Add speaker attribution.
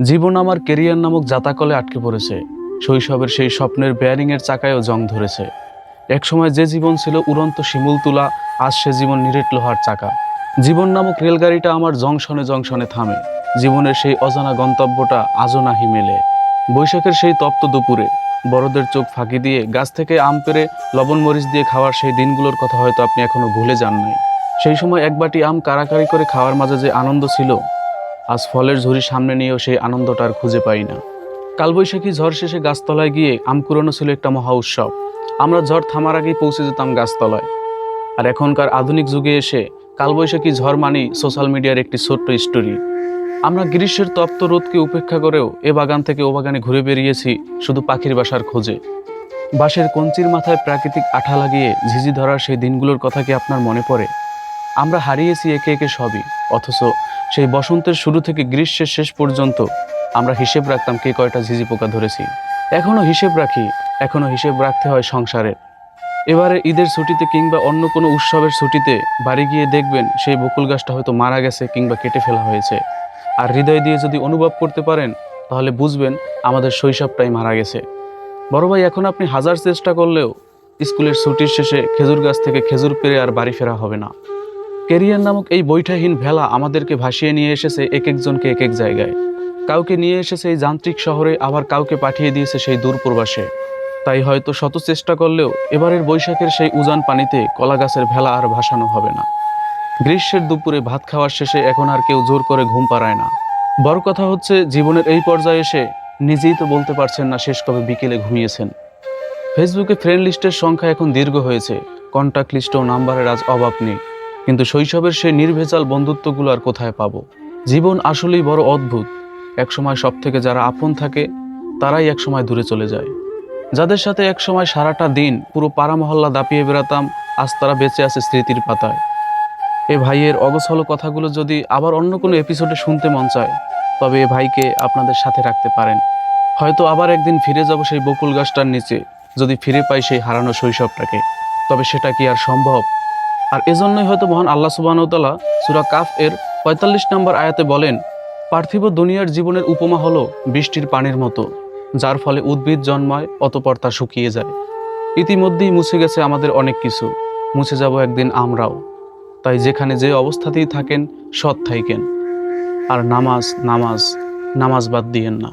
Speaker 1: জীবন আমার কেরিয়ার নামক জাতাকলে আটকে পড়েছে। শৈশবের সেই স্বপ্নের বেয়ারিংয়ের চাকায়ও জং ধরেছে। একসময় যে জীবন ছিল উড়ন্ত শিমুল তুলা, আজ সে জীবন নিরেট লোহার চাকা। জীবন নামক রেলগাড়িটা আমার জংশনে জংশনে থামে। জীবনের সেই অজানা গন্তব্যটা আজও নাহি মেলে। বৈশাখের সেই তপ্ত দুপুরে বড়দের চোখ ফাঁকি দিয়ে গাছ থেকে আম পেড়ে লবণ মরিচ দিয়ে খাওয়ার সেই দিনগুলোর কথা হয়তো আপনি এখনো ভুলে যান নাই। সেই সময় এক বাটি আম কাড়াকাড়ি করে খাওয়ার মাঝে যে আনন্দ ছিল, আজ ফলের ঝুড়ি সামনে নিয়েও সেই আনন্দটা আর খুঁজে পাই না। কালবৈশাখী ঝড় শেষে গাছতলায় গিয়ে আম কুড়ানো ছিল একটা মহা উৎসব। আমরা ঝড় থামার আগেই পৌঁছে যেতাম গাছতলায়। আর এখনকার আধুনিক যুগে এসে কালবৈশাখী ঝড় মানেই সোশ্যাল মিডিয়ার একটি ছোট্ট স্টোরি। আমরা গ্রীষ্মের তপ্ত রোদকে উপেক্ষা করেও এ বাগান থেকে ও বাগানে ঘুরে বেরিয়েছি শুধু পাখির বাসার খোঁজে। বাঁশের কঞ্চির মাথায় প্রাকৃতিক আঠা লাগিয়ে ঝিঝি ধরার সেই দিনগুলোর কথা কি আপনার মনে পড়ে? আমরা হারিয়েছি একে একে সবই, অথচ সেই বসন্তের শুরু থেকে গ্রীষ্মের শেষ পর্যন্ত আমরা হিসেব রাখতাম কে কয়টা ঝিঝি পোকা ধরেছি। এখনও হিসেব রাখি, এখনও হিসেব রাখতে হয় সংসারের। এবারে ঈদের ছুটিতে কিংবা অন্য কোনো উৎসবের ছুটিতে বাড়ি গিয়ে দেখবেন সেই বকুল গাছটা হয়তো মারা গেছে কিংবা কেটে ফেলা হয়েছে। আর হৃদয় দিয়ে যদি অনুভব করতে পারেন তাহলে বুঝবেন আমাদের শৈশবটাই মারা গেছে। বড় ভাই, এখন আপনি হাজার চেষ্টা করলেও স্কুলের ছুটির শেষে খেজুর গাছ থেকে খেজুর পেড়ে আর বাড়ি ফেরা হবে না। কেরিয়ার নামক এই বৈঠাহীন ভেলা আমাদেরকে ভাসিয়ে নিয়ে এসেছে এক একজনকে এক এক জায়গায়। কাউকে নিয়ে এসেছে এই যান্ত্রিক শহরে, আবার কাউকে পাঠিয়ে দিয়েছে সেই দূর প্রবাসে। তাই হয়তো শত চেষ্টা করলেও এবারের বৈশাখের সেই উজান পানিতে কলা গাছের ভেলা আর ভাসানো হবে না। গ্রীষ্মের দুপুরে ভাত খাওয়ার শেষে এখন আর কেউ জোর করে ঘুম পাড়ায় না। বড় কথা হচ্ছে, জীবনের এই পর্যায়ে এসে নিজেই তো বলতে পারছেন না শেষ কবে বিকেলে ঘুমিয়েছেন। ফেসবুকে ফ্রেন্ড লিস্টের সংখ্যা এখন দীর্ঘ হয়েছে, কন্ট্যাক্ট লিস্টেও নাম্বারের আজ অভাব নেই। কিন্তু শৈশবের সেই নির্ভেজাল বন্ধুত্বগুলো আর কোথায় পাবো? জীবন আসলেই বড় অদ্ভুত। একসময় সব থেকে যারা আপন থাকে তারাই একসময় দূরে চলে যায়। যাদের সাথে একসময় সারাটা দিন পুরো পাড়া মহল্লা দাপিয়ে বেড়াতাম, আজ তারা বেঁচে আছে স্মৃতির পাতায়। এ ভাইয়ের অগোছালো কথাগুলো যদি আবার অন্য কোনো এপিসোডে শুনতে মন চায়, তবে এ ভাইকে আপনাদের সাথে রাখতে পারেন। হয়তো আবার একদিন ফিরে যাব সেই বকুল গাছটার নিচে, যদি ফিরে পাই সেই হারানো শৈশবটাকে। তবে সেটা কি আর সম্ভব? আর এজন্যই হয়তো মহান আল্লাহ সুবহানাহু ওয়া তাআলা সূরা কাফ এর ৪৫ নম্বর আয়াতে বলেন, পার্থিব দুনিয়ার জীবনের উপমা হলো বৃষ্টির পানির মতো, যার ফলে উদ্ভিদ জন্মায় অতঃপর তা শুকিয়ে যায়। ইতিমধ্যেই মুছে গেছে আমাদের অনেক কিছু, মুছে যাব একদিন আমরাও। তাই যেখানে যে অবস্থাতেই থাকেন সৎ থাকেন। আর নামাজ নামাজ নামাজ বাদ দিয়েন না।